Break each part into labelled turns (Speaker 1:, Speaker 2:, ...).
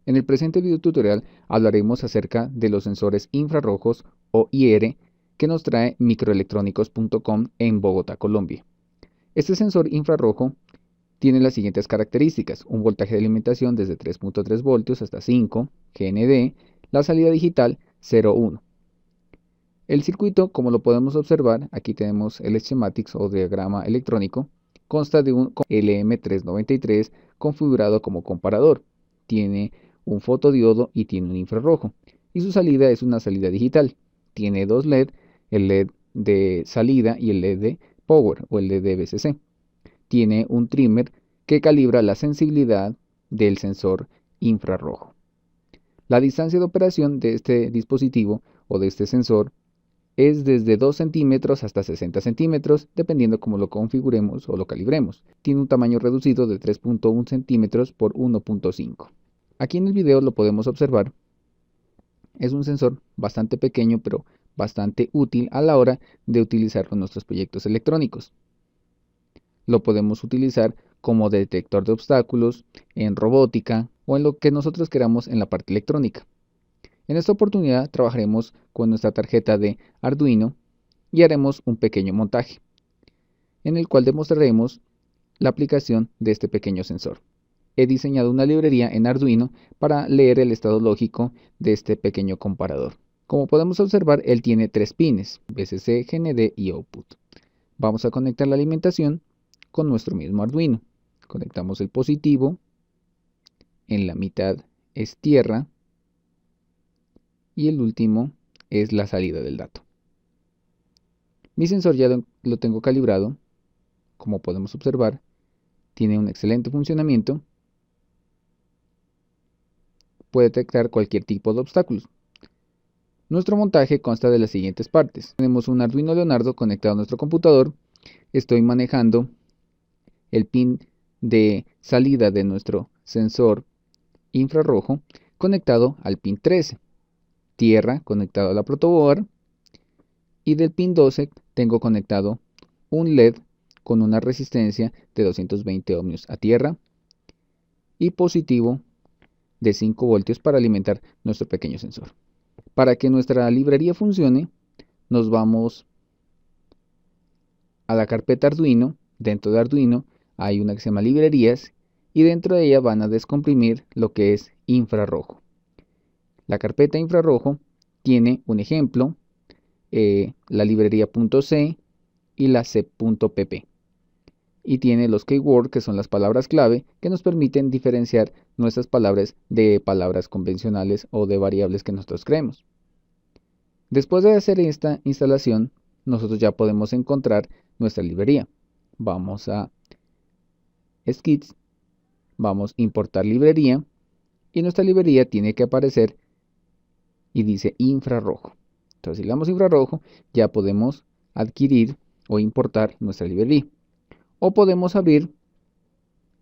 Speaker 1: En el presente video tutorial hablaremos acerca de los sensores infrarrojos o IR que nos trae microelectronicos.com en Bogotá, Colombia. Este sensor infrarrojo tiene las siguientes características: un voltaje de alimentación desde 3.3 voltios hasta 5 GND, la salida digital 0,1. El circuito, como lo podemos observar, aquí tenemos el schematics o diagrama electrónico, consta de un LM393 configurado como comparador. Tiene un fotodiodo y tiene un infrarrojo. Y su salida es una salida digital. Tiene dos LED, el LED de salida y el LED de power o el LED de VCC. Tiene un trimmer que calibra la sensibilidad del sensor infrarrojo. La distancia de operación de este dispositivo o de este sensor es desde 2 centímetros hasta 60 centímetros, dependiendo cómo lo configuremos o lo calibremos. Tiene un tamaño reducido de 3.1 centímetros por 1.5. Aquí en el video lo podemos observar. Es un sensor bastante pequeño, pero bastante útil a la hora de utilizarlo en nuestros proyectos electrónicos. Lo podemos utilizar como detector de obstáculos, en robótica o en lo que nosotros queramos en la parte electrónica. En esta oportunidad trabajaremos con nuestra tarjeta de Arduino y haremos un pequeño montaje, en el cual demostraremos la aplicación de este pequeño sensor. He diseñado una librería en Arduino para leer el estado lógico de este pequeño comparador. Como podemos observar, él tiene 3 pines, VCC, GND y Output. Vamos a conectar la alimentación con nuestro mismo Arduino. Conectamos el positivo, en la mitad es tierra y el último es la salida del dato. Mi sensor ya lo tengo calibrado. Como podemos observar, tiene un excelente funcionamiento. Puede detectar cualquier tipo de obstáculos. Nuestro montaje consta de las siguientes partes. Tenemos un Arduino Leonardo conectado a nuestro computador. Estoy manejando el pin de salida de nuestro sensor infrarrojo conectado al pin 13. Tierra conectado a la protoboard. Y del pin 12 tengo conectado un LED con una resistencia de 220 ohmios a tierra y positivo de 5 voltios para alimentar nuestro pequeño sensor. Para que nuestra librería funcione, nos vamos a la carpeta Arduino. Dentro de Arduino hay una que se llama librerías y dentro de ella van a descomprimir lo que es infrarrojo. La carpeta infrarrojo tiene un ejemplo, la librería .c y la c.pp. Y tiene los keywords, que son las palabras clave que nos permiten diferenciar nuestras palabras de palabras convencionales o de variables que nosotros creemos. Después de hacer esta instalación, nosotros ya podemos encontrar nuestra librería. Vamos a Skits, vamos a importar librería y nuestra librería tiene que aparecer y dice infrarrojo. Entonces, si le damos infrarrojo, ya podemos adquirir o importar nuestra librería. O podemos abrir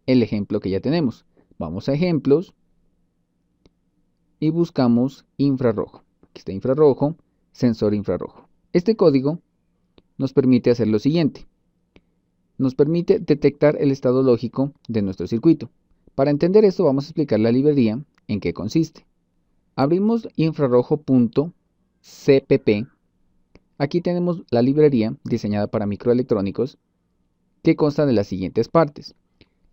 Speaker 1: el ejemplo que ya tenemos. Vamos a ejemplos y buscamos infrarrojo. Aquí está infrarrojo, sensor infrarrojo. Este código nos permite hacer lo siguiente. Nos permite detectar el estado lógico de nuestro circuito. Para entender esto, vamos a explicar la librería en qué consiste. Abrimos infrarrojo.cpp. Aquí tenemos la librería diseñada para microelectrónicos que consta de las siguientes partes.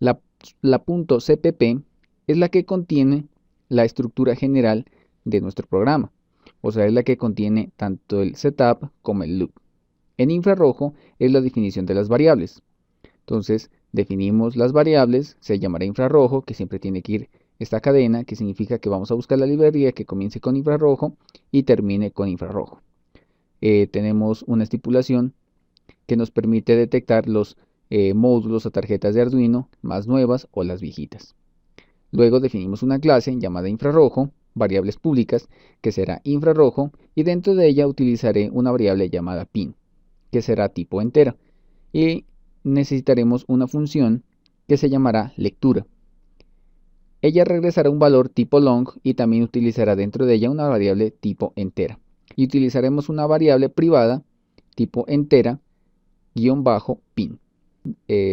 Speaker 1: La .cpp es la que contiene la estructura general de nuestro programa, o sea, es la que contiene tanto el setup como el loop. En infrarrojo es la definición de las variables. Entonces, definimos las variables, se llamará infrarrojo, que siempre tiene que ir esta cadena, que significa que vamos a buscar la librería que comience con infrarrojo y termine con infrarrojo. Tenemos una estipulación que nos permite detectar los módulos o tarjetas de Arduino más nuevas o las viejitas. Luego definimos una clase llamada infrarrojo, variables públicas, que será infrarrojo, y dentro de ella utilizaré una variable llamada pin, que será tipo entera, y necesitaremos una función que se llamará lectura. Ella regresará un valor tipo long y también utilizará dentro de ella una variable tipo entera. Y utilizaremos una variable privada tipo entera -pin.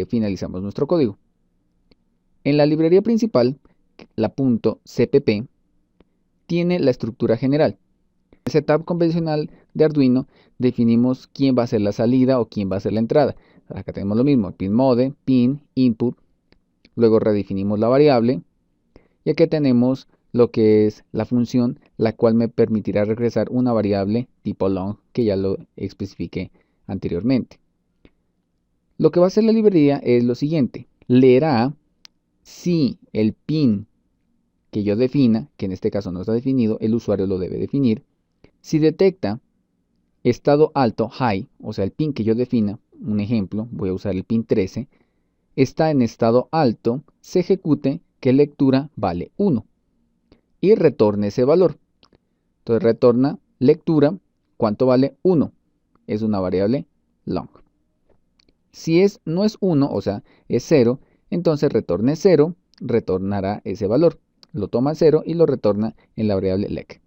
Speaker 1: Finalizamos nuestro código. En la librería principal, la .cpp, tiene la estructura general. En el setup convencional de Arduino definimos quién va a ser la salida o quién va a ser la entrada. Acá tenemos lo mismo, pin mode, pin, input. Luego redefinimos la variable. Y aquí tenemos lo que es la función, la cual me permitirá regresar una variable tipo long, que ya lo especifiqué anteriormente. Lo que va a hacer la librería es lo siguiente: leerá si el pin que yo defina, que en este caso no está definido, el usuario lo debe definir. Si detecta estado alto, high, o sea, el pin que yo defina, un ejemplo, voy a usar el pin 13, está en estado alto, se ejecute que lectura vale 1 y retorne ese valor. Entonces retorna lectura, ¿cuánto vale? 1. Es una variable long. Si no es 1, o sea, es 0, entonces retorne 0, retornará ese valor. Lo toma 0 y lo retorna en la variable lec.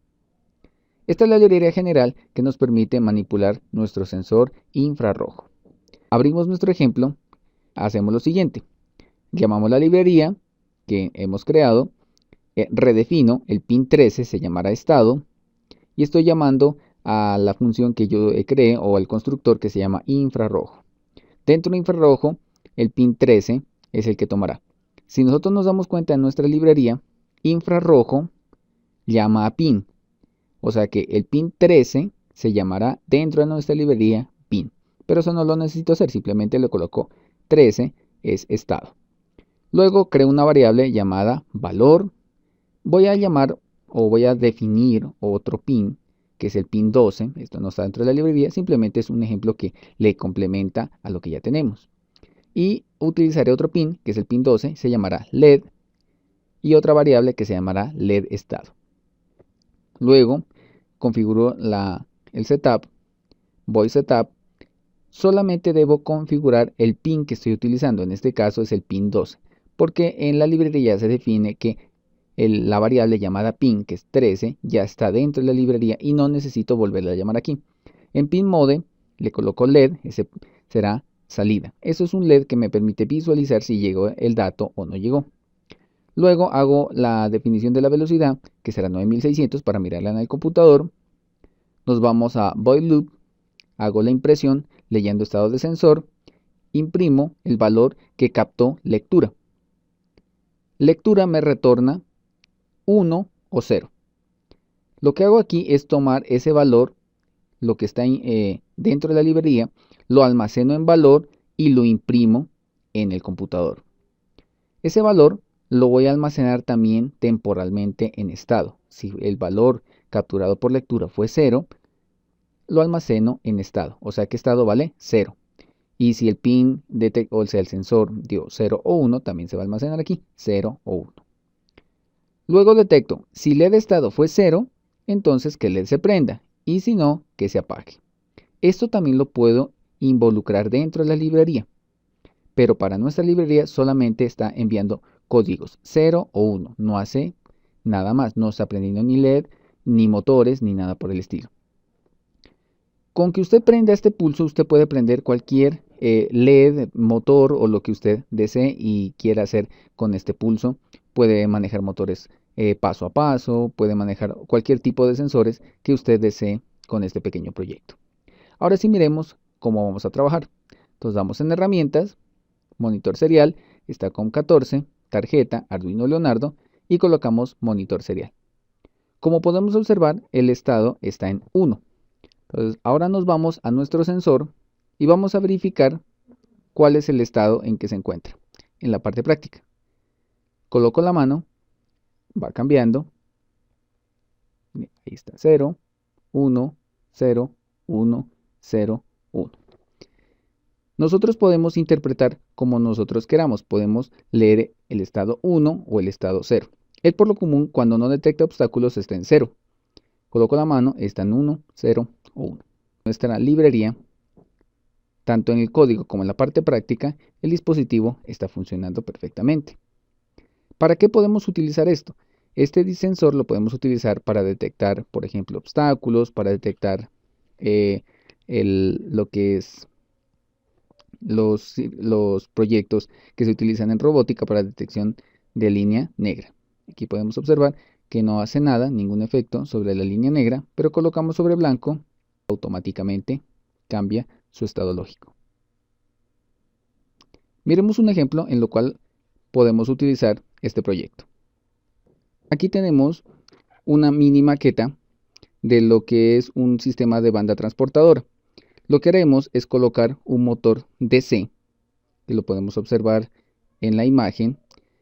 Speaker 1: Esta es la librería general que nos permite manipular nuestro sensor infrarrojo. Abrimos nuestro ejemplo, hacemos lo siguiente. Llamamos la librería que hemos creado, redefino el pin 13, se llamará estado, y estoy llamando a la función que yo creé o al constructor que se llama infrarrojo. Dentro de infrarrojo, el pin 13 es el que tomará. Si nosotros nos damos cuenta en nuestra librería, infrarrojo llama a pin. O sea que el pin 13 se llamará dentro de nuestra librería pin. Pero eso no lo necesito hacer, simplemente le coloco 13 es estado. Luego creo una variable llamada valor. Voy a llamar o voy a definir otro pin, que es el pin 12. Esto no está dentro de la librería, simplemente es un ejemplo que le complementa a lo que ya tenemos. Y utilizaré otro pin, que es el pin 12, se llamará LED, y otra variable que se llamará LED estado. Luego configuro el setup, voy setup, solamente debo configurar el pin que estoy utilizando, en este caso es el pin 12, porque en la librería se define que la variable llamada pin, que es 13, ya está dentro de la librería y no necesito volverla a llamar aquí. En pin mode le coloco LED, ese será salida. Eso es un LED que me permite visualizar si llegó el dato o no llegó. Luego hago la definición de la velocidad, que será 9600 para mirarla en el computador. Nos vamos a void loop, hago la impresión leyendo estado de sensor, imprimo el valor que captó lectura. Lectura me retorna 1 o 0. Lo que hago aquí es tomar ese valor, lo que está dentro de la librería, lo almaceno en valor y lo imprimo en el computador. Ese valor lo voy a almacenar también temporalmente en estado. Si el valor capturado por lectura fue 0, lo almaceno en estado. O sea que estado vale 0. Y si el pin o sea el sensor dio 0 o 1, también se va a almacenar aquí 0 o 1. Luego detecto, si LED estado fue 0, entonces que LED se prenda, y si no, que se apague. Esto también lo puedo involucrar dentro de la librería, pero para nuestra librería solamente está enviando códigos 0 o 1, no hace nada más, no está prendiendo ni LED, ni motores, ni nada por el estilo. Con que usted prenda este pulso, usted puede prender cualquier LED, motor o lo que usted desee y quiera hacer con este pulso. Puede manejar motores paso a paso, puede manejar cualquier tipo de sensores que usted desee con este pequeño proyecto. Ahora sí miremos cómo vamos a trabajar. Entonces damos en herramientas, monitor serial, está con 14, tarjeta, Arduino Leonardo y colocamos monitor serial. Como podemos observar, el estado está en 1. Entonces ahora nos vamos a nuestro sensor y vamos a verificar cuál es el estado en que se encuentra en la parte práctica. Coloco la mano, va cambiando, ahí está 0, 1, 0, 1, 0, 1. Nosotros podemos interpretar como nosotros queramos, podemos leer el estado 1 o el estado 0. Él por lo común cuando no detecta obstáculos está en 0. Coloco la mano, está en 1, 0 o 1. Nuestra librería, tanto en el código como en la parte práctica, el dispositivo está funcionando perfectamente. ¿Para qué podemos utilizar esto? Este sensor lo podemos utilizar para detectar, por ejemplo, obstáculos, para detectar lo que es los proyectos que se utilizan en robótica para detección de línea negra. Aquí podemos observar que no hace nada, ningún efecto sobre la línea negra, pero colocamos sobre blanco, automáticamente cambia su estado lógico. Miremos un ejemplo en lo cual podemos utilizar este proyecto. Aquí tenemos una mini maqueta de lo que es un sistema de banda transportadora. Lo que haremos es colocar un motor DC, que lo podemos observar en la imagen.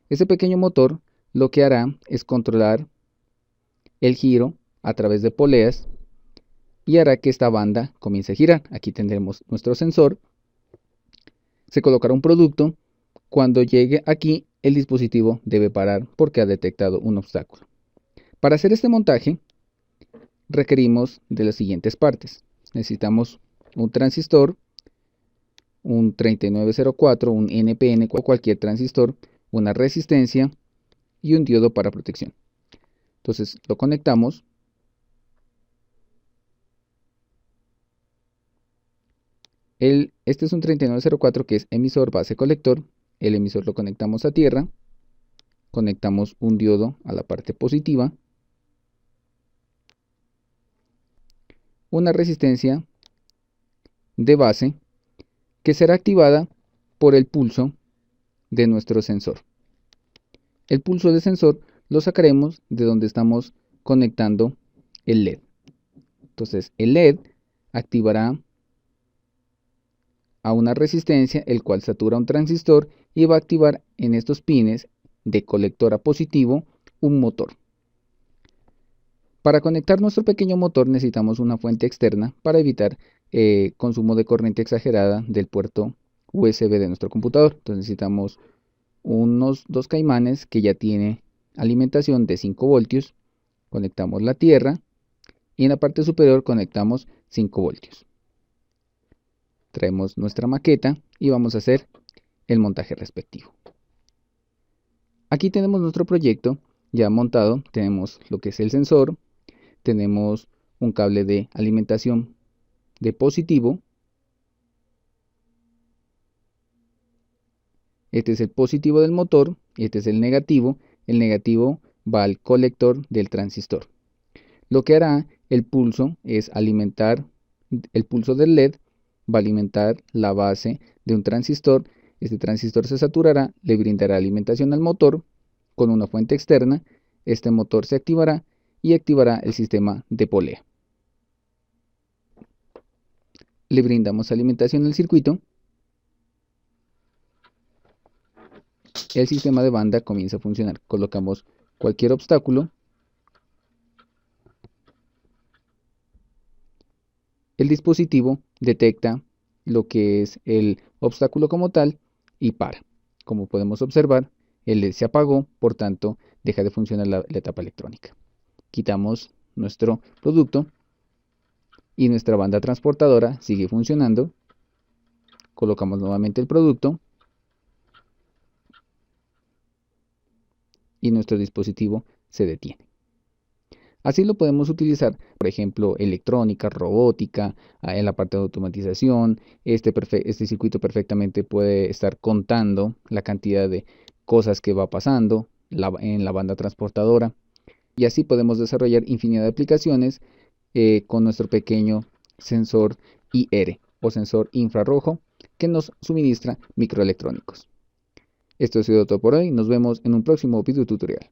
Speaker 1: Ese pequeño motor lo que hará es controlar el giro a través de poleas y hará que esta banda comience a girar. Aquí tendremos nuestro sensor. Se colocará un producto. Cuando llegue aquí, el dispositivo debe parar porque ha detectado un obstáculo. Para hacer este montaje, requerimos de las siguientes partes. Necesitamos un transistor, un 3904, un NPN o cualquier transistor, una resistencia y un diodo para protección. Entonces lo conectamos. Este es un 3904 que es emisor base colector. El emisor lo conectamos a tierra. Conectamos un diodo a la parte positiva. Una resistencia de base que será activada por el pulso de nuestro sensor. El pulso de sensor lo sacaremos de donde estamos conectando el LED. Entonces el LED activará a una resistencia, el cual satura un transistor y va a activar en estos pines de colector a positivo un motor. Para conectar nuestro pequeño motor necesitamos una fuente externa para evitar consumo de corriente exagerada del puerto USB de nuestro computador. Entonces necesitamos unos dos caimanes que ya tiene alimentación de 5 voltios. Conectamos la tierra y en la parte superior conectamos 5 voltios. Traemos nuestra maqueta y vamos a hacer el montaje respectivo. Aquí tenemos nuestro proyecto ya montado. Tenemos lo que es el sensor, tenemos un cable de alimentación de positivo. Este es el positivo del motor, este es el negativo. El negativo va al colector del transistor. Lo que hará el pulso es alimentar, el pulso del LED va a alimentar la base de un transistor. Este transistor se saturará, le brindará alimentación al motor con una fuente externa. Este motor se activará y activará el sistema de polea. Le brindamos alimentación al circuito. El sistema de banda comienza a funcionar. Colocamos cualquier obstáculo. El dispositivo detecta lo que es el obstáculo como tal y para. Como podemos observar, el LED se apagó, por tanto deja de funcionar la etapa electrónica. Quitamos nuestro producto y nuestra banda transportadora sigue funcionando. Colocamos nuevamente el producto y nuestro dispositivo se detiene. Así lo podemos utilizar, por ejemplo, electrónica, robótica, en la parte de automatización. Este circuito perfectamente puede estar contando la cantidad de cosas que va pasando en la banda transportadora. Y así podemos desarrollar infinidad de aplicaciones con nuestro pequeño sensor IR o sensor infrarrojo que nos suministra microelectrónicos. Esto ha sido todo por hoy. Nos vemos en un próximo video tutorial.